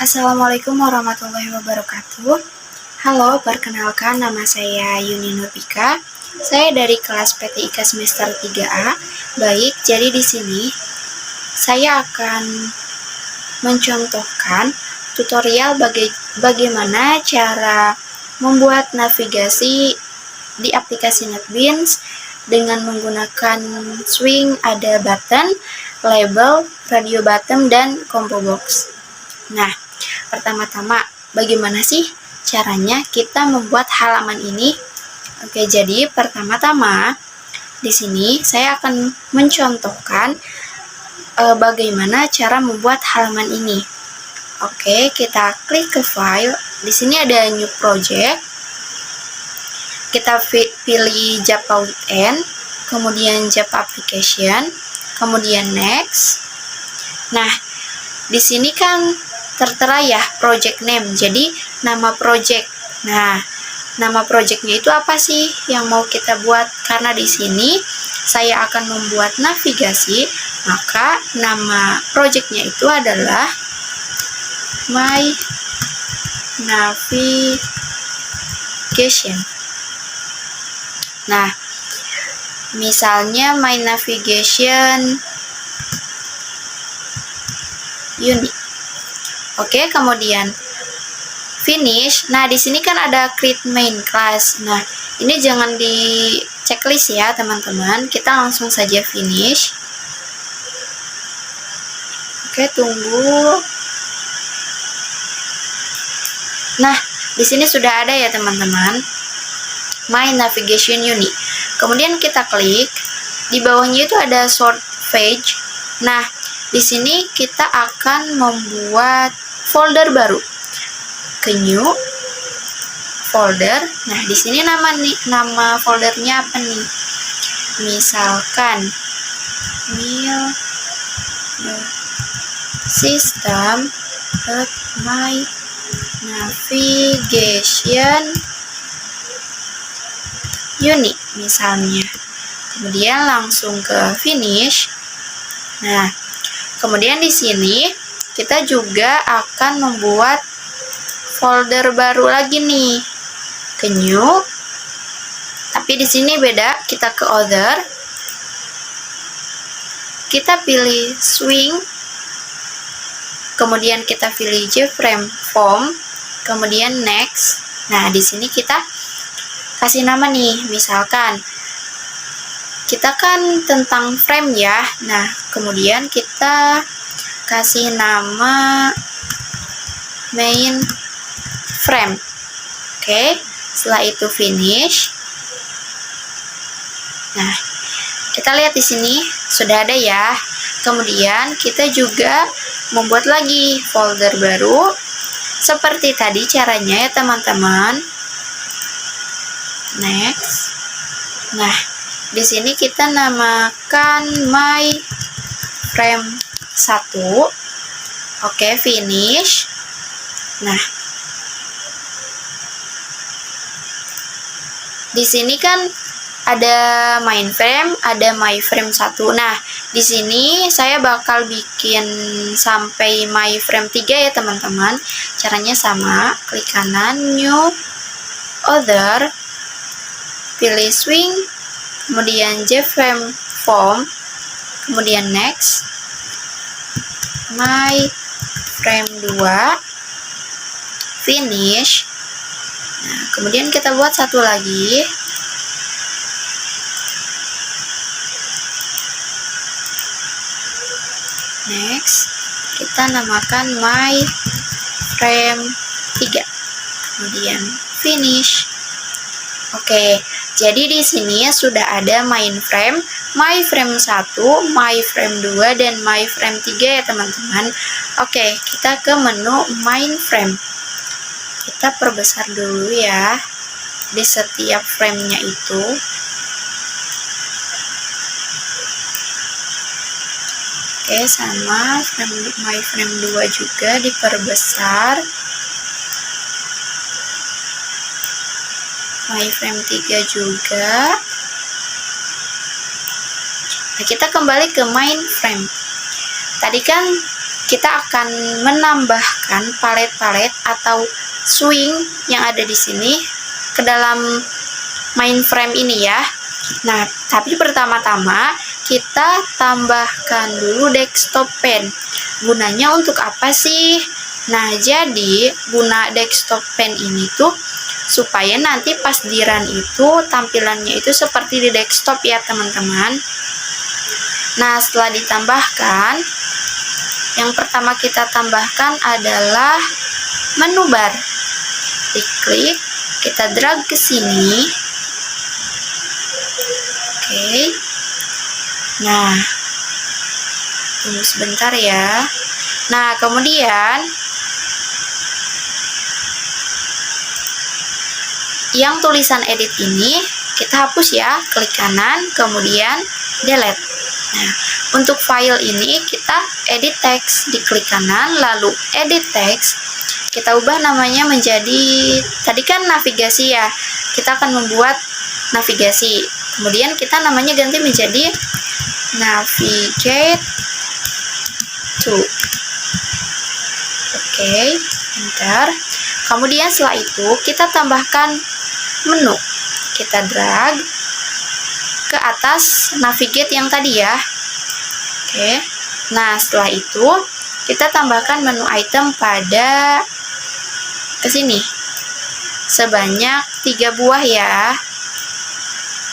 Assalamualaikum warahmatullahi wabarakatuh. Halo, perkenalkan nama saya Yuni Nurpika. Saya dari kelas PTIK semester 3A. Baik, jadi di sini saya akan mencontohkan tutorial bagaimana cara membuat navigasi di aplikasi NetBeans dengan menggunakan swing, ada button, label, radio button, dan combo box. Nah, pertama-tama bagaimana sih caranya kita membuat halaman ini? Oke, jadi pertama-tama di sini saya akan mencontohkan bagaimana cara membuat halaman ini. Oke, kita klik ke file. Di sini ada new project. Kita pilih Java Weekend, kemudian Java Application, kemudian next. Nah, di sini kan tertera ya project name, jadi nama project. Nah, nama projectnya itu apa sih yang mau kita buat? Karena di sini saya akan membuat navigasi, maka nama projectnya itu adalah My Navigation. Nah, misalnya My Navigation Unit. Oke, kemudian finish. Nah, di sini kan ada create main class. Nah, ini jangan di checklist ya, teman-teman. Kita langsung saja finish. Oke, tunggu. Nah, di sini sudah ada ya, teman-teman. My Navigation Unit. Kemudian kita klik. Di bawahnya itu ada sort page. Nah, di sini kita akan membuat folder baru. Ke new folder. Nah, di sini nama foldernya apa nih? Misalkan system.my navigation unit misalnya. Kemudian langsung ke finish. Nah, kemudian di sini kita juga akan membuat folder baru lagi nih, ke new. Tapi di sini beda, kita ke other. Kita pilih swing. Kemudian kita pilih JFrame form, kemudian next. Nah, di sini kita kasih nama nih, misalkan kita kan tentang frame ya. Nah, kemudian kita kasih nama main frame. Oke, setelah itu finish. Nah, kita lihat di sini sudah ada ya. Kemudian kita juga membuat lagi folder baru seperti tadi caranya ya, teman-teman. Next. Nah, di sini kita namakan my frame 1. Oke, finish. Nah, di sini kan ada main frame, ada my frame 1. Nah, di sini saya bakal bikin sampai my frame 3 ya, teman-teman. Caranya sama, klik kanan, new, other, pilih swing, kemudian JFrame form, kemudian next, my frame 2, finish. Nah, kemudian kita buat satu lagi. Next, kita namakan my frame 3. Kemudian finish. Oke, jadi di sini sudah ada main frame, my frame 1, my frame 2, dan my frame 3 ya, teman-teman. Oke, kita ke menu main frame. Kita perbesar dulu ya di setiap frame-nya itu. Oke, sama my frame 2 juga diperbesar. My frame 3 juga. Nah, kita kembali ke main frame. Tadi kan kita akan menambahkan palet-palet atau swing yang ada di sini ke dalam mainframe ini ya. Nah, tapi pertama-tama kita tambahkan dulu desktop pen. Gunanya untuk apa sih? Nah, jadi guna desktop pen ini tuh supaya nanti pas di run itu tampilannya itu seperti di desktop ya teman-teman. Nah, setelah ditambahkan, yang pertama kita tambahkan adalah menu bar. Diklik, kita drag ke sini. Oke. Nah, tunggu sebentar ya. Nah, kemudian yang tulisan edit ini kita hapus ya, klik kanan, kemudian delete. Nah, untuk file ini kita edit text, diklik kanan, lalu edit text. Kita ubah namanya menjadi, tadi kan navigasi ya, kita akan membuat navigasi. Kemudian kita namanya ganti menjadi navigate to. Oke, enter. Kemudian setelah itu kita tambahkan menu. Kita drag ke atas navigate yang tadi ya. Oke. Nah, setelah itu kita tambahkan menu item pada kesini sebanyak 3 buah ya,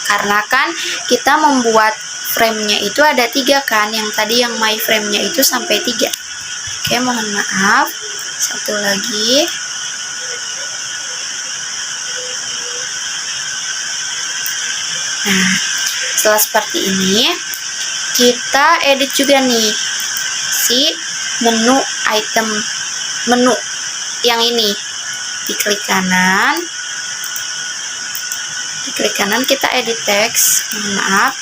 karena kan kita membuat frame-nya itu ada 3 kan, yang tadi yang my frame-nya itu sampai 3. Oke, mohon maaf, satu lagi. Nah, setelah seperti ini kita edit juga nih si menu item, menu yang ini. Diklik kanan, kita edit text. Mohon maaf,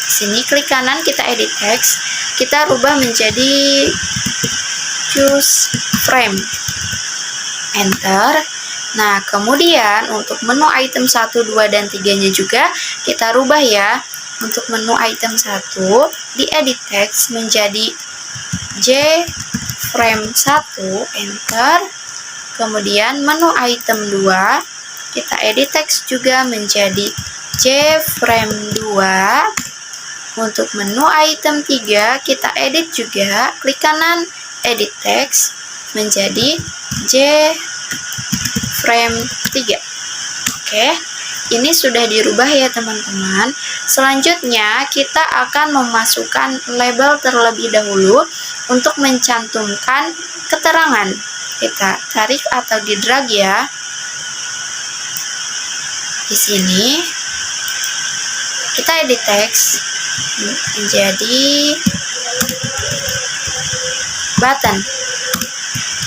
sini klik kanan, kita edit text, kita rubah menjadi choose frame, enter. Nah, kemudian untuk menu item 1, 2, dan 3 nya juga kita rubah ya. Untuk menu item 1 di edit text menjadi J frame 1, enter. Kemudian menu item 2 kita edit text juga menjadi J frame 2. Untuk menu item 3 kita edit juga, klik kanan, edit text menjadi J frame 3. Oke, ini sudah dirubah ya teman-teman. Selanjutnya kita akan memasukkan label terlebih dahulu untuk mencantumkan keterangan. Kita tarik atau di drag ya. Di sini kita edit text menjadi button.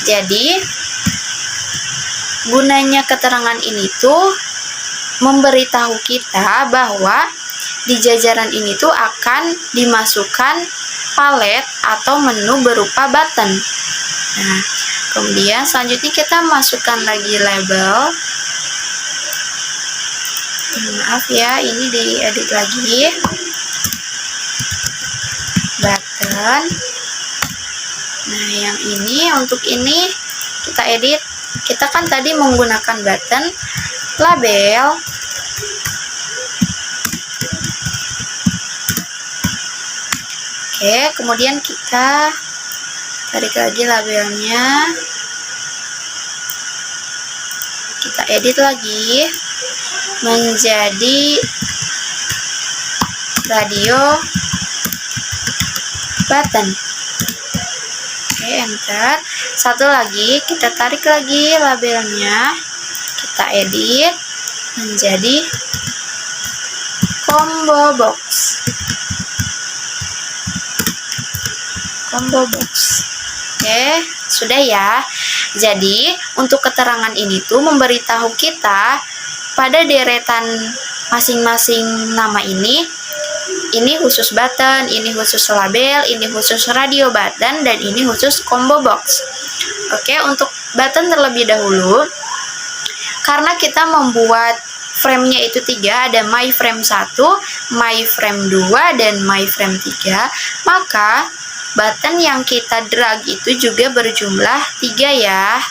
Jadi gunanya keterangan ini tuh memberitahu kita bahwa di jajaran ini tuh akan dimasukkan palet atau menu berupa button. Nah, kemudian selanjutnya kita masukkan lagi label. Maaf ya, ini diedit lagi. Button. Nah, yang ini, untuk ini kita edit. Kita kan tadi menggunakan button, label. Oke, kemudian kita tarik lagi labelnya. Kita edit lagi menjadi radio button. Oke, enter. Satu lagi, kita tarik lagi labelnya, kita edit menjadi combo box. Combo box. Oke, sudah ya. Jadi untuk keterangan ini tuh memberitahu kita pada deretan masing-masing nama ini khusus button, ini khusus label, ini khusus radio button, dan ini khusus combo box. Oke, untuk button terlebih dahulu, karena kita membuat frame-nya itu 3, ada my frame 1, my frame 2, dan my frame 3, maka button yang kita drag itu juga berjumlah 3 ya.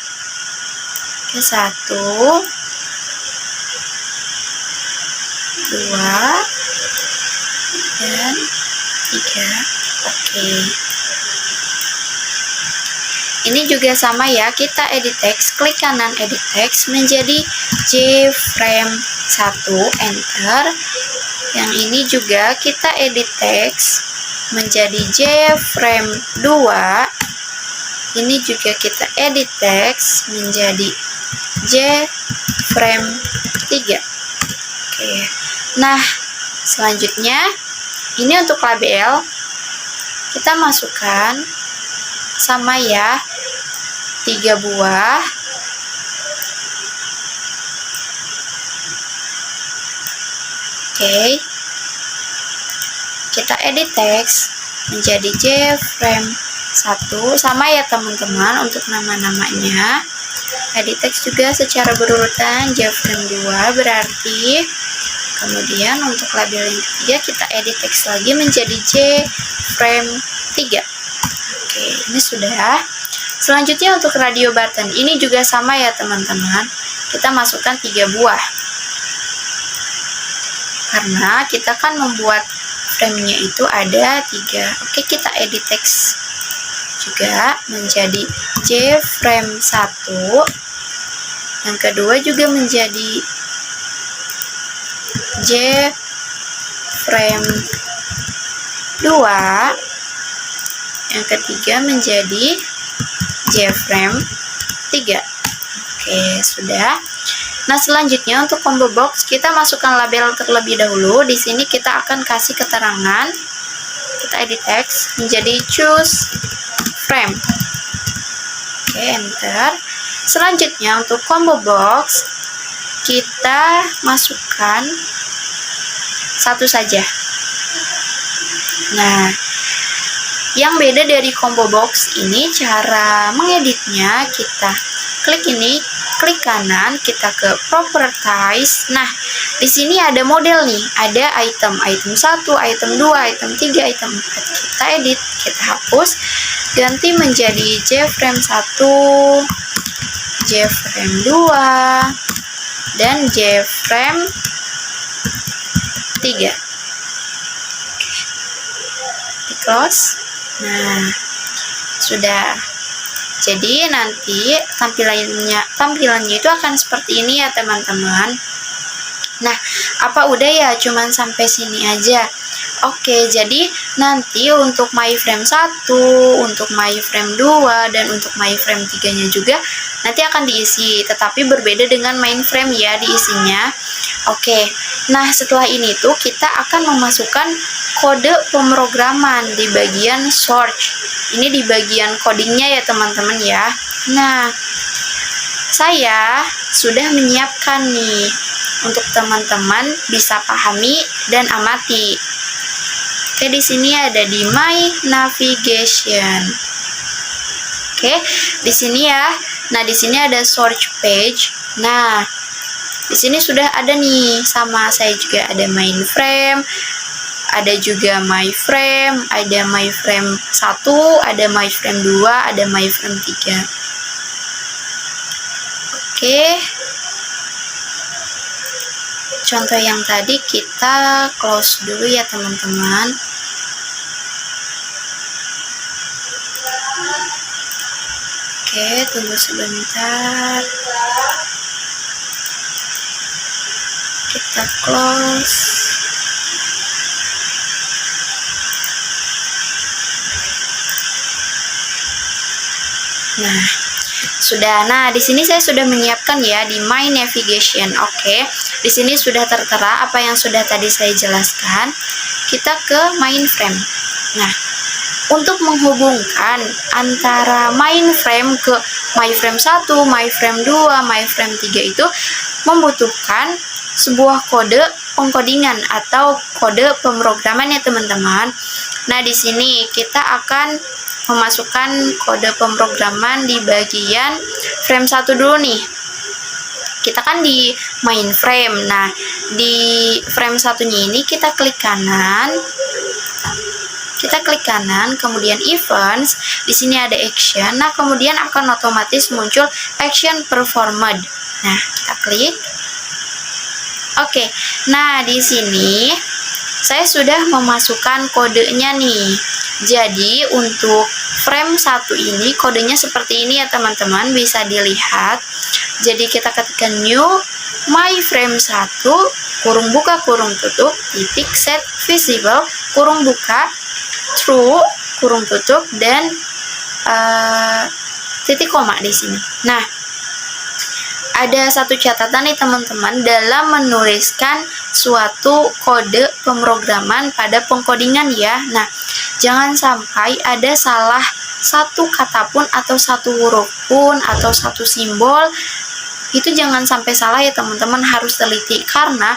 Oke, 1, 2, dan 3. Oke. Ini juga sama ya, kita edit text, klik kanan edit text menjadi JFrame 1, enter. Yang ini juga kita edit text menjadi JFrame 2. Ini juga kita edit text menjadi JFrame 3. Oke. Nah, selanjutnya ini untuk label kita masukkan sama ya, 3 buah. Oke, kita edit text menjadi JFrame 1, sama ya teman-teman untuk nama-namanya. Edit text juga secara berurutan, JFrame 2 berarti. Kemudian untuk label yang ketiga kita edit text lagi menjadi JFrame 3. Oke, ini sudah. Selanjutnya untuk radio button, ini juga sama ya teman-teman. Kita masukkan 3 buah. Karena kita kan membuat frame-nya itu ada 3. Oke, kita edit text juga menjadi JFrame 1. Yang kedua juga menjadi JFrame 2. Yang ketiga menjadi JFrame 3. Oke, sudah. Nah, selanjutnya untuk combo box kita masukkan label terlebih dahulu. Di sini kita akan kasih keterangan. Kita edit text menjadi choose frame. Oke, enter. Selanjutnya untuk combo box kita masukkan satu saja. Nah, yang beda dari combo box ini cara mengeditnya, kita klik ini, klik kanan, kita ke properties. Nah, di sini ada model nih, ada item 1, item 2, item 3, item 4. Kita edit, kita hapus, ganti menjadi JFrame 1, JFrame 2, dan JFrame 3. Di close. Nah, sudah. Jadi nanti tampilannya itu akan seperti ini ya teman-teman. Nah, apa udah ya cuman sampai sini aja? Oke, jadi nanti untuk myframe 1, untuk myframe 2, dan untuk myframe 3-nya juga nanti akan diisi, tetapi berbeda dengan mainframe ya diisinya. Oke, nah setelah ini tuh kita akan memasukkan kode pemrograman di bagian source. Ini di bagian codingnya ya teman-teman ya. Nah, saya sudah menyiapkan nih untuk teman-teman bisa pahami dan amati. Oke, di sini ada di My Navigation. Oke, di sini ya. Nah, di sini ada search page. Nah, di sini sudah ada nih, sama saya juga ada mainframe, ada juga myframe, ada myframe 1, ada myframe 2, ada myframe 3. Oke. Contoh yang tadi kita close dulu ya teman-teman. Oke, tunggu sebentar. Kita close. Nah, sudah. Nah, di sini saya sudah menyiapkan ya di My Navigation. Oke, di sini sudah tertera apa yang sudah tadi saya jelaskan. Kita ke mainframe. Nah, untuk menghubungkan antara mainframe ke myframe 1, myframe 2, myframe 3 itu membutuhkan sebuah kode pengkodingan atau kode pemrograman ya teman-teman. Nah, di sini kita akan memasukkan kode pemrograman di bagian frame 1 dulu nih. Kita kan di mainframe. Nah, di frame 1-nya ini kita klik kanan. kita klik kanan, kemudian events, di sini ada action. Nah, kemudian akan otomatis muncul action performed. Nah, kita klik. Oke. Nah, di sini saya sudah memasukkan kodenya nih. Jadi, untuk frame 1 ini kodenya seperti ini ya teman-teman, bisa dilihat. Jadi, kita ketikkan new my frame 1 kurung buka kurung tutup titik set visible kurung buka true kurung tutup dan titik koma di sini. Nah, ada satu catatan nih teman-teman dalam menuliskan suatu kode pemrograman pada pengkodingan ya. Nah, jangan sampai ada salah satu kata pun atau satu huruf pun atau satu simbol. Itu jangan sampai salah ya teman-teman, harus teliti, karena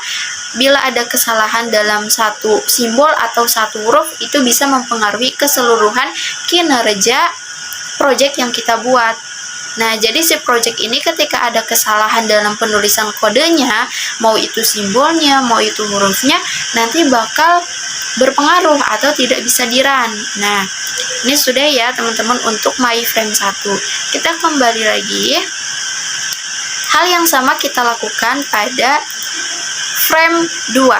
bila ada kesalahan dalam satu simbol atau satu huruf itu bisa mempengaruhi keseluruhan kinerja project yang kita buat. Nah, jadi si project ini ketika ada kesalahan dalam penulisan kodenya, mau itu simbolnya, mau itu hurufnya, nanti bakal berpengaruh atau tidak bisa di-run. Nah, ini sudah ya teman-teman untuk my frame 1. Kita kembali lagi. Hal yang sama kita lakukan pada frame 2.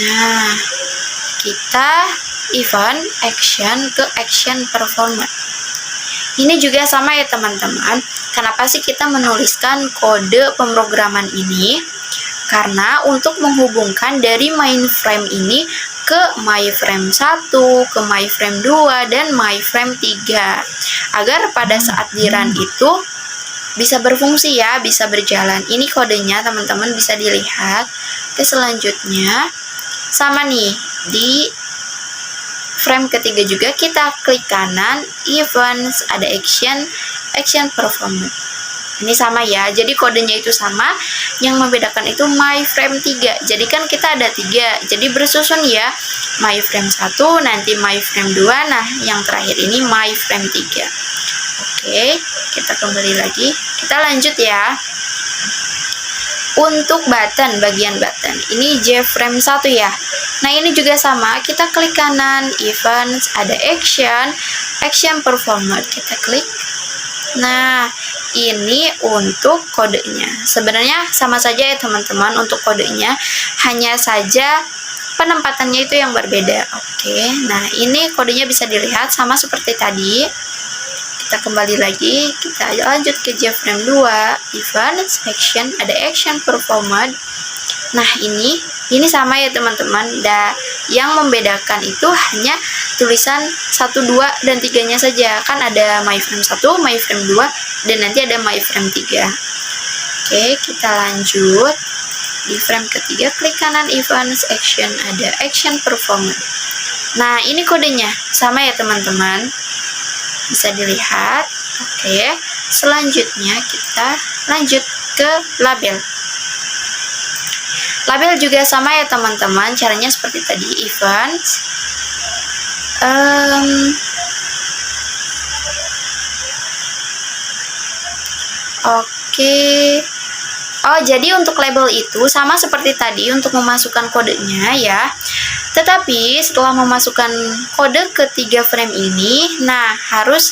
Nah, kita event action ke action performance. Ini juga sama ya teman-teman. Kenapa sih kita menuliskan kode pemrograman ini? Karena untuk menghubungkan dari main frame ini ke my frame 1, ke my frame 2, dan my frame 3. Agar pada saat di-run itu bisa berfungsi ya, bisa berjalan. Ini kodenya teman-teman bisa dilihat. Oke, selanjutnya sama nih, di frame ketiga juga kita klik kanan, events, ada action performance. Ini sama ya, jadi kodenya itu sama, yang membedakan itu my frame 3. Jadi kan kita ada 3, jadi bersusun ya, my frame 1, nanti my frame 2, nah yang terakhir ini my frame 3. Oke, kita kembali lagi, kita lanjut ya. Untuk button, bagian button, ini JFrame 1 ya. Nah, ini juga sama, kita klik kanan, events, ada action performer, kita klik. Nah, ini untuk kodenya. Sebenarnya sama saja ya teman-teman untuk kodenya, hanya saja penempatannya itu yang berbeda. Oke, nah ini kodenya bisa dilihat sama seperti tadi. Kita kembali lagi, kita lanjut ke JFrame 2, events, action, ada action performed. Nah, ini sama ya teman-teman. Yang membedakan itu hanya tulisan 1, 2, dan 3-nya saja. Kan ada my frame 1, my frame 2, dan nanti ada my frame 3. Oke, kita lanjut. Di frame ketiga, klik kanan events, action, ada action performance. Nah, ini kodenya. Sama ya teman-teman. Bisa dilihat. Oke, selanjutnya kita lanjut ke label. Label juga sama ya teman-teman, caranya seperti tadi, events, oke. Oh, jadi untuk label itu sama seperti tadi untuk memasukkan kodenya ya. Tetapi setelah memasukkan kode ke 3 frame ini, nah harus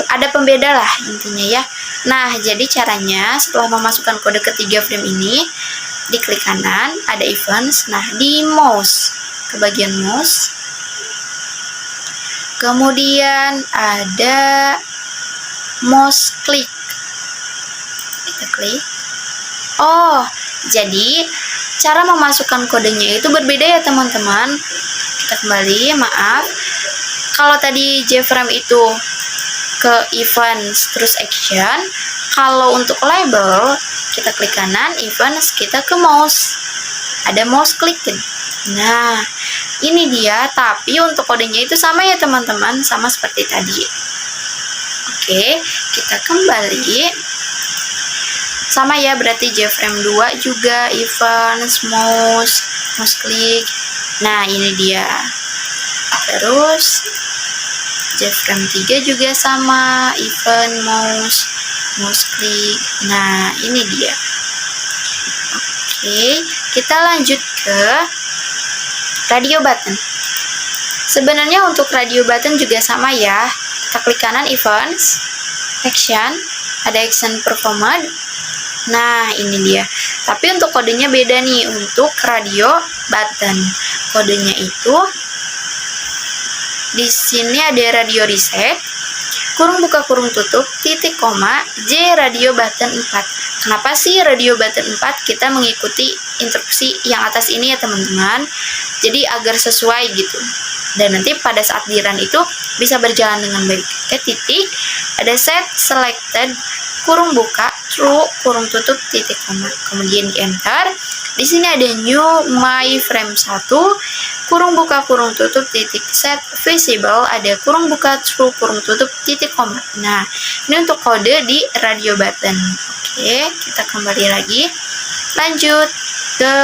ada pembeda lah intinya ya. Nah, jadi caranya setelah memasukkan kode ke 3 frame ini, diklik kanan, ada events, nah di mouse, ke bagian mouse. Kemudian ada mouse click. Kita klik. Oh, jadi cara memasukkan kodenya itu berbeda ya teman-teman. Kita kembali, maaf. Kalau tadi JFrame itu ke events terus action, kalau untuk label kita klik kanan, events, kita ke mouse, ada mouse click. Nah, ini dia, tapi untuk kodenya itu sama ya teman-teman, sama seperti tadi. Oke, kita kembali. Sama ya, berarti JFrame 2 juga events, mouse click. Nah, ini dia. Terus JFrame 3 juga sama, event, mouse click. Nah, ini dia. Oke, kita lanjut ke radio button. Sebenarnya untuk radio button juga sama ya. Kita klik kanan events, action, ada action performed. Nah, ini dia. Tapi untuk kodenya beda nih untuk radio button. Kodenya itu di sini ada radio reset, kurung buka kurung tutup, titik koma, J radio button 4. Kenapa sih radio button 4? Kita mengikuti instruksi yang atas ini ya teman-teman. Jadi agar sesuai gitu. Dan nanti pada saat di run itu bisa berjalan dengan baik. Oke, titik, ada set selected, kurung buka, true, kurung tutup, titik koma. Kemudian di enter. Di sini ada new my frame 1, kurung buka kurung tutup, titik set visible, ada kurung buka true kurung tutup, titik koma. Nah, ini untuk kode di radio button. Oke, kita kembali lagi. Lanjut ke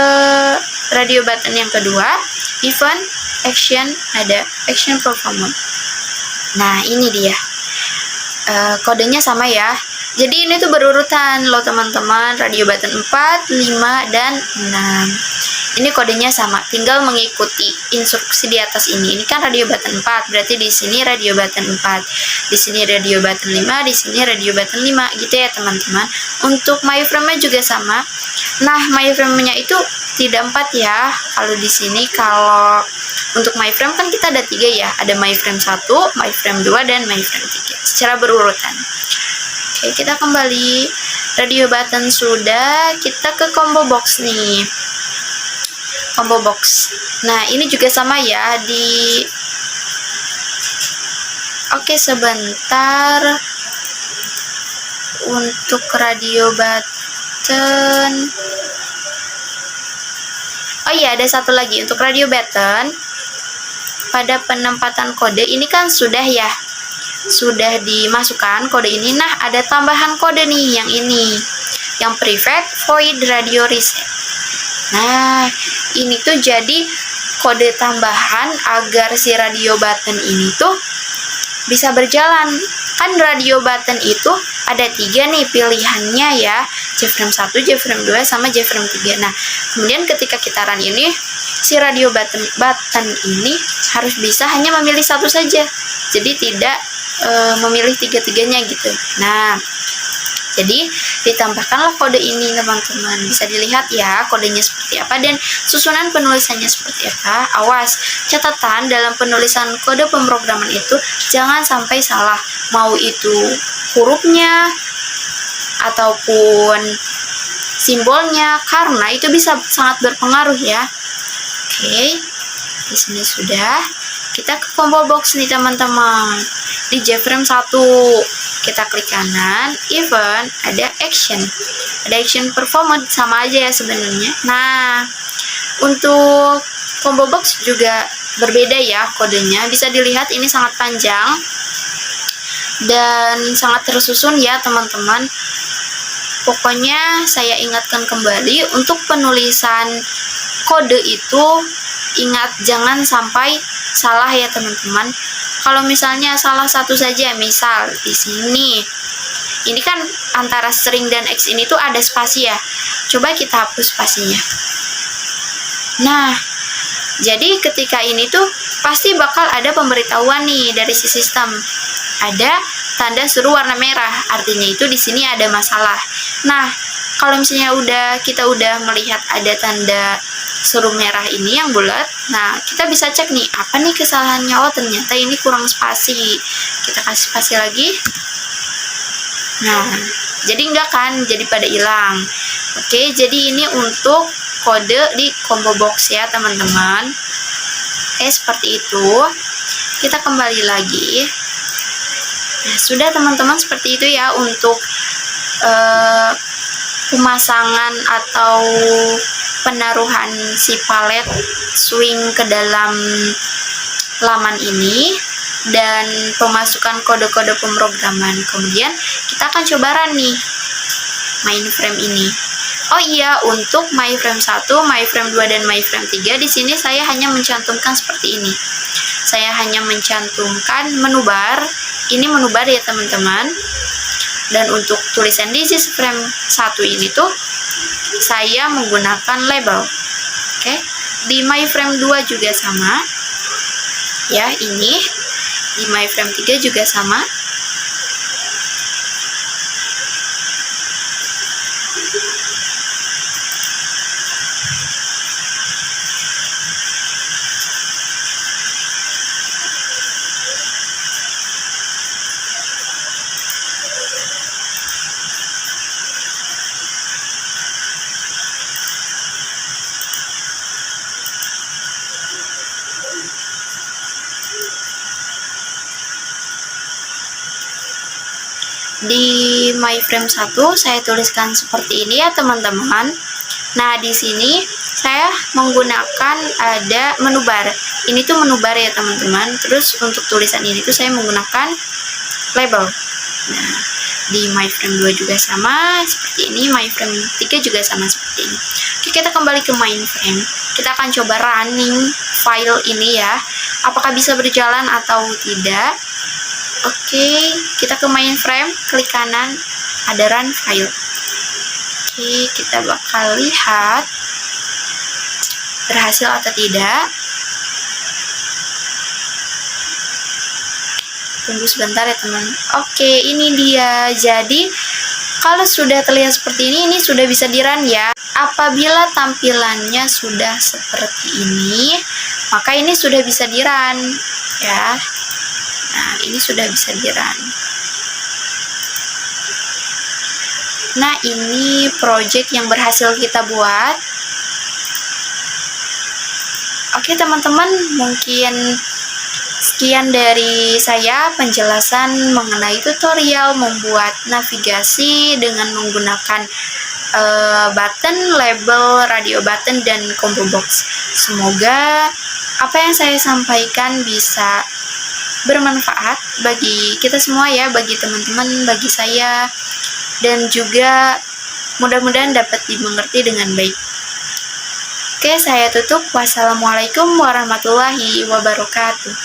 radio button yang kedua, event, action, ada action performance. Nah, ini dia. Kodenya sama ya. Jadi ini tuh berurutan loh teman-teman, radio button 4, 5, dan 6. Ini kodenya sama, tinggal mengikuti instruksi di atas ini. Ini kan radio button 4, berarti di sini radio button 4. Di sini radio button 5, di sini radio button 5 gitu ya teman-teman. Untuk my frame-nya juga sama. Nah, my frame-nya itu tidak 4 ya. Kalau di sini kalau untuk my frame kan kita ada 3 ya. Ada my frame 1, my frame 2, dan my frame 3 secara berurutan. Oke, kita kembali. Radio button sudah, kita ke combo box nih. Combo box. Nah, ini juga sama ya di Oke, sebentar. Untuk radio button. Oh iya, ada satu lagi untuk radio button. Pada penempatan kode ini kan sudah ya. Sudah dimasukkan kode ini. Nah, ada tambahan kode nih yang ini, yang private void radio reset. Nah, ini tuh jadi kode tambahan agar si radio button ini tuh bisa berjalan. Kan radio button itu ada 3 nih pilihannya ya, JFrame 1, JFrame 2, sama JFrame 3. Nah, kemudian ketika kita run ini, si radio button ini harus bisa hanya memilih satu saja, jadi tidak memilih tiga-tiganya gitu. Nah, jadi ditambahkanlah kode ini teman-teman. Bisa dilihat ya kodenya seperti apa dan susunan penulisannya seperti apa. Awas, catatan dalam penulisan kode pemrograman itu jangan sampai salah, mau itu hurufnya ataupun simbolnya, karena itu bisa sangat berpengaruh ya. Oke, di sini sudah. Kita ke combo box nih teman-teman. Di JFrame 1 kita klik kanan, event, ada action. Ada action performance, sama aja ya sebenarnya. Nah, untuk combo box juga berbeda ya kodenya. Bisa dilihat ini sangat panjang dan sangat tersusun ya teman-teman. Pokoknya saya ingatkan kembali, untuk penulisan kode itu ingat jangan sampai salah ya teman-teman. Kalau misalnya salah satu saja, misal di sini, ini kan antara string dan X ini tuh ada spasi ya. Coba kita hapus spasinya. Nah, jadi ketika ini tuh pasti bakal ada pemberitahuan nih dari si sistem. Ada tanda seru warna merah, artinya itu di sini ada masalah. Nah, kalau misalnya kita udah melihat ada tanda seru merah ini yang bulat, nah kita bisa cek nih apa nih kesalahannya. Oh, ternyata ini kurang spasi, kita kasih spasi lagi. Nah, jadi enggak kan, jadi pada hilang. Oke, jadi ini untuk kode di combo box ya teman-teman. Oke, seperti itu. Kita kembali lagi. Nah, sudah teman-teman, seperti itu ya untuk pemasangan atau penaruhan si palet swing ke dalam laman ini dan pemasukan kode-kode pemrograman. Kemudian kita akan coba run nih mainframe ini. Oh iya, untuk myFrame 1, myFrame 2, dan myFrame 3 di sini saya hanya mencantumkan seperti ini. Saya hanya mencantumkan menu bar. Ini menu bar ya teman-teman. Dan untuk tulisan di JFrame 1 ini tuh saya menggunakan label. Oke. Di myFrame 2 juga sama. ya. Ini di MyFrame 3 juga sama. Di MyFrame 1 saya tuliskan seperti ini ya teman-teman. Nah, di sini saya menggunakan ada menu bar. Ini tuh menu bar ya teman-teman. Terus untuk tulisan ini tuh saya menggunakan label. Nah, di MyFrame 2 juga sama seperti ini, MyFrame 3 juga sama seperti ini. Oke, kita kembali ke MyFrame. Kita akan coba running file ini ya. Apakah bisa berjalan atau tidak? Oke, kita ke MyFrame, klik kanan, ada run file. Oke, kita bakal lihat berhasil atau tidak. Tunggu sebentar ya teman. Oke, ini dia. Jadi kalau sudah terlihat seperti ini sudah bisa di run ya. Apabila tampilannya sudah seperti ini, maka ini sudah bisa di run ya. Nah, ini sudah bisa di run. Nah, ini project yang berhasil kita buat. Oke teman-teman, mungkin sekian dari saya penjelasan mengenai tutorial membuat navigasi dengan menggunakan button, label, radio button, dan combo box. Semoga apa yang saya sampaikan bisa bermanfaat bagi kita semua ya, bagi teman-teman, bagi saya, dan juga mudah-mudahan dapat dimengerti dengan baik. Oke, saya tutup. Wassalamualaikum warahmatullahi wabarakatuh.